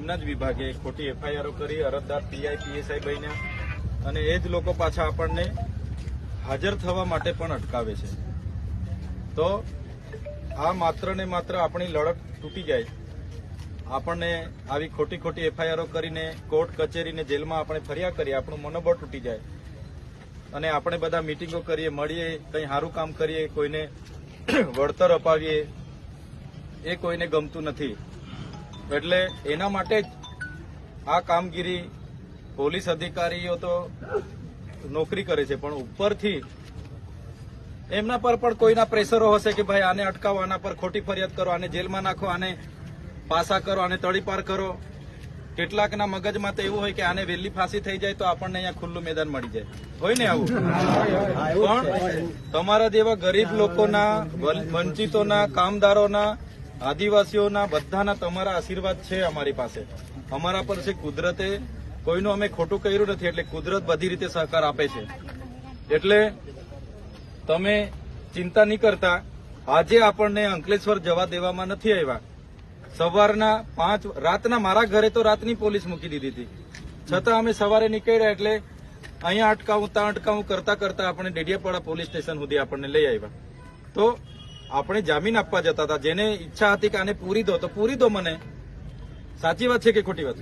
એમના જ વિભાગે ખોટી એફઆઈઆરો કરી અરજદાર પીઆઈ પીએસઆઈ બન્યા અને એ જ લોકો પાછા આપણને હાજર થવા માટે પણ અટકાવે છે. તો આ માત્ર ને માત્ર આપણી લડત તૂટી જાય, આપણને આવી ખોટી ખોટી એફઆઈઆરો કરીને કોર્ટ કચેરીને જેલમાં આપણે ફર્યા કરીએ, આપણું મનોબળ તૂટી જાય અને આપણે બધા મિટિંગો કરીએ, મળીએ, કંઈ સારું કામ કરીએ, કોઈને વળતર અપાવીએ, એ કોઈને ગમતું નથી. એટલે એના માટે જ આ કામગીરી પોલીસ અધિકારીઓ તો નોકરી કરે છે, પણ ઉપરથી એમના પર પણ કોઈના પ્રેશરો હશે કે ભાઈ આને અટકાવો, આના પર ખોટી ફરિયાદ કરો, આને જેલમાં નાખો, આને પાસા કરો, આને તડીપાર કરો. કેટલાકના મગજમાં તો એવું હોય કે આને વહેલી ફાંસી થઈ જાય તો આપણને અહીંયા ખુલ્લું મેદાન મળી જાય, હોય ને આવું. પણ તમારા જેવા ગરીબ લોકોના, વંચિતોના, કામદારોના, આદિવાસીઓના બધાના તમારા આશીર્વાદ છે અમારી પાસે, અમારા પર છે. કુદરતે કોઈનું અમે ખોટું કર્યું નથી, એટલે કુદરત બધી રીતે સહકાર આપે છે. એટલે તમે ચિંતા નહીં કરતા. આજે આપણને અંકલેશ્વર જવા દેવામાં નથી આવ્યા. સવારના 5 રાતના મારા ઘરે તો રાતની પોલીસ મૂકી દીધી હતી, છતાં અમે સવારે નીકળ્યા એટલે અહીંયા અટકાવું ત્યાં અટકાવું કરતા કરતા આપણે ડેડિયાપાડા પોલીસ સ્ટેશન સુધી આપણને લઈ આવ્યા. તો આપણે જામીન આપવા જતા હતા, જેને ઈચ્છા હતી કે આને પૂરી દો તો પૂરી દો મને. સાચી વાત છે કે ખોટી વાત?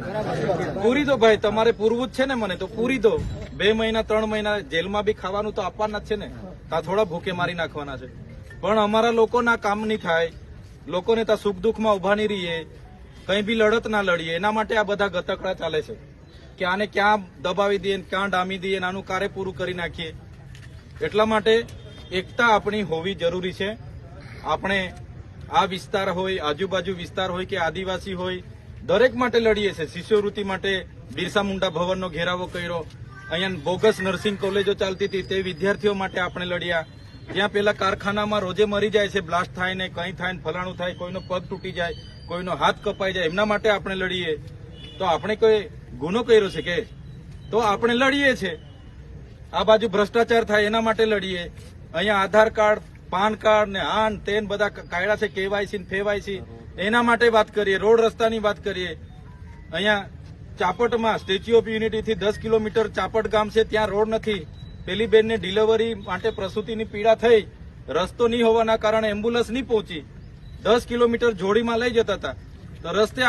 પૂરી દો ભાઈ, તમારે પૂરવું જ છે ને મને, તો પૂરી દો. 2 મહિના 3 મહિના જેલમાં બી ખાવાનું તો આપવાના જ છે ને, ત્યાં થોડા ભૂખે મારી નાખવાના છે. પણ અમારા લોકોના કામ નહીં થાય, લોકોને ત્યાં સુખ દુઃખમાં ઉભા નહીં રહીએ, કંઈ બી લડત ના લડીએ, એના માટે આ બધા ગતકડા ચાલે છે કે આને ક્યાં દબાવી દઈએ, ક્યાં ડામી દઈએ, આનું કાર્ય પૂરું કરી નાખીએ. એટલા માટે એકતા આપણી હોવી જરૂરી છે. આપણે આ વિસ્તાર હોય, આજુબાજુ વિસ્તાર હોય કે આદિવાસી હોય, દરેક માટે લડીએ છીએ. શિષ્યવૃત્તિ માટે બિરસા મુંડા ભવનનો ઘેરાવો કર્યો, અહીંયા બોગસ નર્સિંગ કોલેજો ચાલતી હતી તે વિદ્યાર્થીઓ માટે આપણે લડ્યા. જ્યાં પેલા કારખાનામાં રોજે મરી જાય છે, બ્લાસ્ટ થાય ને કંઈ થાય ને ફલાણું થાય, કોઈનો પગ તૂટી જાય, કોઈનો હાથ કપાઈ જાય, એમના માટે આપણે લડીએ. તો આપણે કોઈ ગુનો કર્યો છે કે? તો આપણે લડીએ છીએ. આ બાજુ ભ્રષ્ટાચાર થાય એના માટે લડીએ. અહીંયા આધાર કાર્ડ, પાન કાર્ડ ને આન તેન બધા કાયદા છે, કેવાયસી ને ફેવાયસી, એના માટે વાત કરીએ. રોડ રસ્તાની વાત કરીએ. અહીંયા ચાપટમાં સ્ટેચ્યુ ઓફ યુનિટીથી 10 કિલોમીટર ચાપટ ગામ છે, ત્યાં રોડ નથી. પેલી બેનને ડિલિવરી માટે પ્રસૂતિની પીડા થઈ, રસ્તો નહીં હોવાના કારણે એમ્બ્યુલન્સ નહીં પહોંચી, 10 કિલોમીટર જોડીમાં લઈ જતા હતા, તો રસ્તે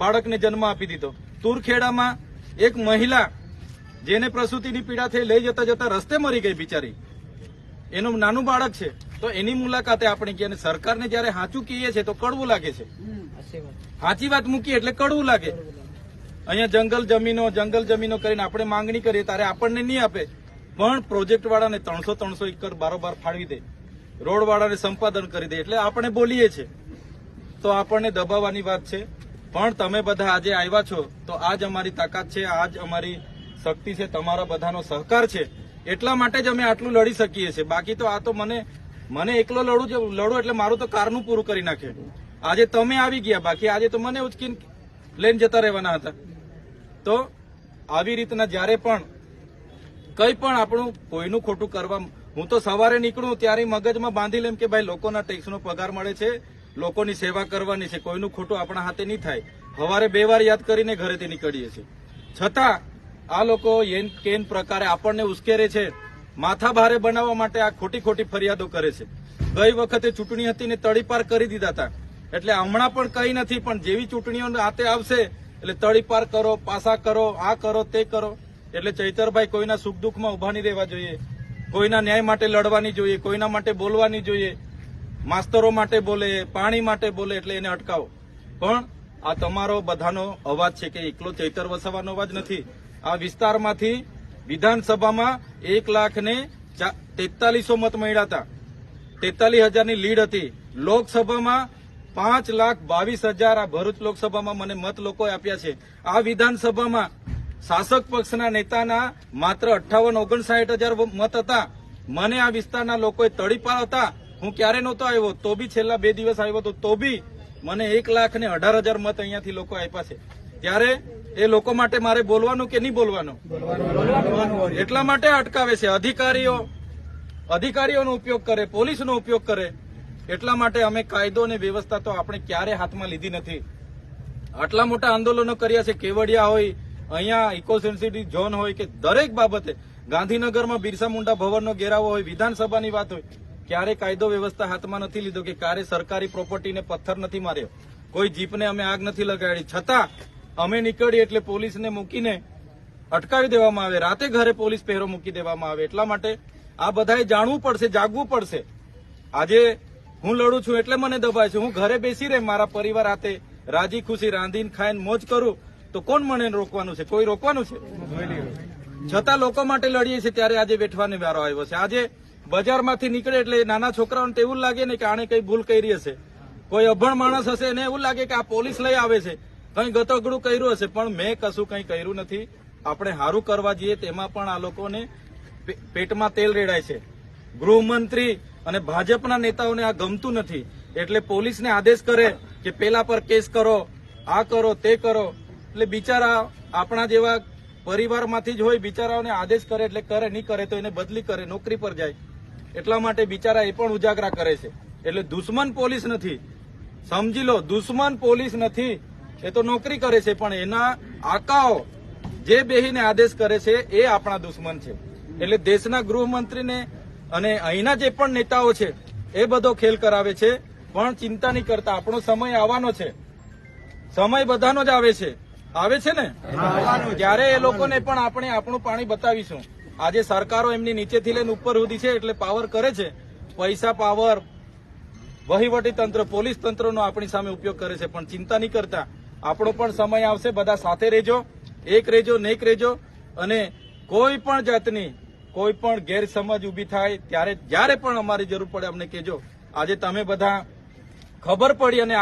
બાળકને જન્મ આપી દીધો. તુરખેડામાં એક મહિલા જેને પ્રસૂતિની પીડા થઈ, લઈ જતા જતા રસ્તે મરી ગઈ બિચારી, એનું નાનું બાળક છે. તો એની મુલાકાતે આપણે કહીએ. સરકારને જયારે સાચું કહીએ છીએ તો કડવું લાગે છે, સાચી વાત મૂકીએ એટલે કડવું લાગે. અહીંયા જંગલ જમીનો કરીને આપણે માંગણી કરીએ ત્યારે આપણને નહીં આપે, પણ પ્રોજેક્ટ વાળાને 300 એકર બારોબાર ફાળવી દે, રોડ વાળાને સંપાદન કરી દે, એટલે આપણે બોલીએ છીએ. તો આપણને દબાવવાની વાત છે. પણ તમે બધા આજે આવ્યા છો તો આજ અમારી તાકાત છે, આજ અમારી શક્તિ છે, તમારા બધાનો સહકાર છે. એટલા માટે જ અમે આટલું લડી શકીએ છીએ. બાકી તો આ તો મને એકલો લડું એટલે મારું તો કારનું પૂરું કરી નાખે. આજે તમે આવી ગયા, બાકી આજે તો મને ઉચકીને લઈને જતા રહેવાના હતા. તો આવી રીતના જયારે પણ કંઈ પણ આપણું કોઈનું ખોટું કરવા, હું તો સવારે નીકળું ત્યારે મગજમાં બાંધી લેમ કે ભાઈ લોકોના ટેક્સનો પગાર મળે છે, લોકોની સેવા કરવાની છે, કોઈનું ખોટું આપણા હાથે નહીં થાય. સવારે 2 વાર યાદ કરીને ઘરેથી નીકળીએ છીએ. છતાં આ લોકો કેન પ્રકારે આપણને ઉશ્કેરે છે, માથા ભારે બનાવવા માટે આ ખોટી ફરિયાદો કરે છે. ગઈ વખતે ચૂંટણી હતી ને તડીપાર કરી દીધા હતા, એટલે હમણાં પણ કંઈ નથી. પણ જેવી ચૂંટણીઓ હાથે આવશે એટલે તડીપાર કરો, પાસા કરો, આ કરો, તે કરો. એટલે ચૈતરભાઈ કોઈના સુખ દુઃખમાં ઉભા નહીં રહેવા જોઈએ, કોઈના ન્યાય માટે લડવાની જોઈએ, કોઈના માટે બોલવાની જોઈએ. માસ્તરો માટે બોલે, પાણી માટે બોલે, એટલે એને અટકાવો. પણ આ તમારો બધાનો અવાજ છે કે એકલો ચૈતર વસાવાનો અવાજ નથી. આ વિસ્તારમાંથી વિધાનસભામાં 1,43,000 મત મળ્યા હતા, 43,000ની લીડ હતી. લોકસભામાં 5,22,000 આ ભરૂચ લોકસભામાં મને મત લોકોએ આપ્યા છે. આ વિધાનસભામાં શાસક પક્ષના નેતાના માત્ર 58-59,000 મત હતા. મને આ વિસ્તારના લોકોએ તડીપાર હતા. હું ક્યારે નહોતો આવ્યો, તો બી છેલ્લા 2 દિવસ આવ્યો હતો, તો બી મને 1,18,000 મત અહીંયાથી લોકો આપ્યા છે. ત્યારે એ લોકો માટે મારે બોલવાનું કે નહીં બોલવાનું? એટલા માટે અટકાવે છે. અધિકારીઓનો ઉપયોગ કરે, પોલીસનો ઉપયોગ કરે. એટલા માટે અમે કાયદો અને વ્યવસ્થા તો આપણે ક્યારે હાથમાં લીધી નથી. આટલા મોટા આંદોલનો કર્યા છે, કેવડિયા હોય, અહીંયા ઇકો સેન્સિટિવ ઝોન હોય કે દરેક બાબતે, ગાંધીનગરમાં બિરસા મુંડા ભવનનો ઘેરાવો હોય, વિધાનસભાની વાત હોય, ક્યારે કાયદો વ્યવસ્થા હાથમાં નથી લીધો કે ક્યારે સરકારી પ્રોપર્ટીને પથ્થર નથી માર્યો, કોઈ જીપને અમે આગ નથી લગાડી, છતાં અમે નીકળીએ એટલે પોલીસને મૂકીને અટકાવી દેવામાં આવે, રાતે ઘરે પોલીસ પહેરો મૂકી દેવામાં આવે. એટલા માટે આ બધાએ જાણવું પડશે, જાગવું પડશે. આજે હું લડું છું એટલે મને દબાય છે, હું ઘરે બેસી રહે મારા પરિવાર હાથે રાજી ખુશી રાંધીને ખાઈને મોજ કરું તો કોણ મને રોકવાનું છે? કોઈ રોકવાનું છે? છતાં લોકો માટે લડીએ છીએ ત્યારે આજે વેઠવાનો વારો આવ્યો છે. આજે બજારમાંથી નીકળે એટલે નાના છોકરાઓને તો એવું લાગે ને કે આને કઈ ભૂલ કરી હશે, કોઈ અભણ માણસ હશે એને એવું લાગે કે આ પોલીસ લઈ આવે છે, કઈ ગતોગડું કર્યું હશે, પણ મેં કશું કઈ કર્યું નથી. આપણે સારું કરવા જઈએ તેમાં પણ આ લોકોને પેટમાં તેલ રેડાય છે. ગૃહમંત્રી અને ભાજપના નેતાઓને આ ગમતું નથી એટલે પોલીસને આદેશ કરે કે પેલા પર કેસ કરો, આ કરો, તે કરો. એટલે બિચારા આપણા જેવા પરિવારમાંથી જ હોય, બિચારાઓને આદેશ કરે એટલે કરે, નહીં કરે તો એને બદલી કરે, નોકરી પર જાય. એટલા માટે બિચારા એ પણ ઉજાગરા કરે છે. એટલે દુશ્મન પોલીસ નથી, સમજી લો, દુશ્મન પોલીસ નથી, એ તો નોકરી કરે છે, પણ એના આકાઓ જે બેહીને આદેશ કરે છે એ આપણા દુશ્મન છે. એટલે દેશના ગૃહમંત્રીને અને અહીંના જે પણ નેતાઓ છે એ બધો ખેલ કરાવે છે, પણ ચિંતા નહીં કરતા. આપણો સમય આવવાનો છે, સમય બધાનો જ આવે છે ને, ત્યારે એ લોકોને પણ આપણે આપણું પાણી બતાવીશું. આજે સરકારો એમની નીચેથી લઈને ઉપર સુધી છે એટલે પાવર કરે છે, પૈસા, પાવર, વહીવટી તંત્ર, પોલીસ તંત્રનો આપણી સામે ઉપયોગ કરે છે, પણ ચિંતા નહીં કરતા. આપણો પણ સમય આવશે, બધા સાથે રહેજો, એક રહેજો, નેક રહેજો, અને કોઈ પણ જાતની કોઈ પણ ગેરસમજ ઉભી થાય ત્યારે જ્યારે પણ અમારી જરૂર પડે અમને કહેજો. આજે તમે બધા ખબર પડી અને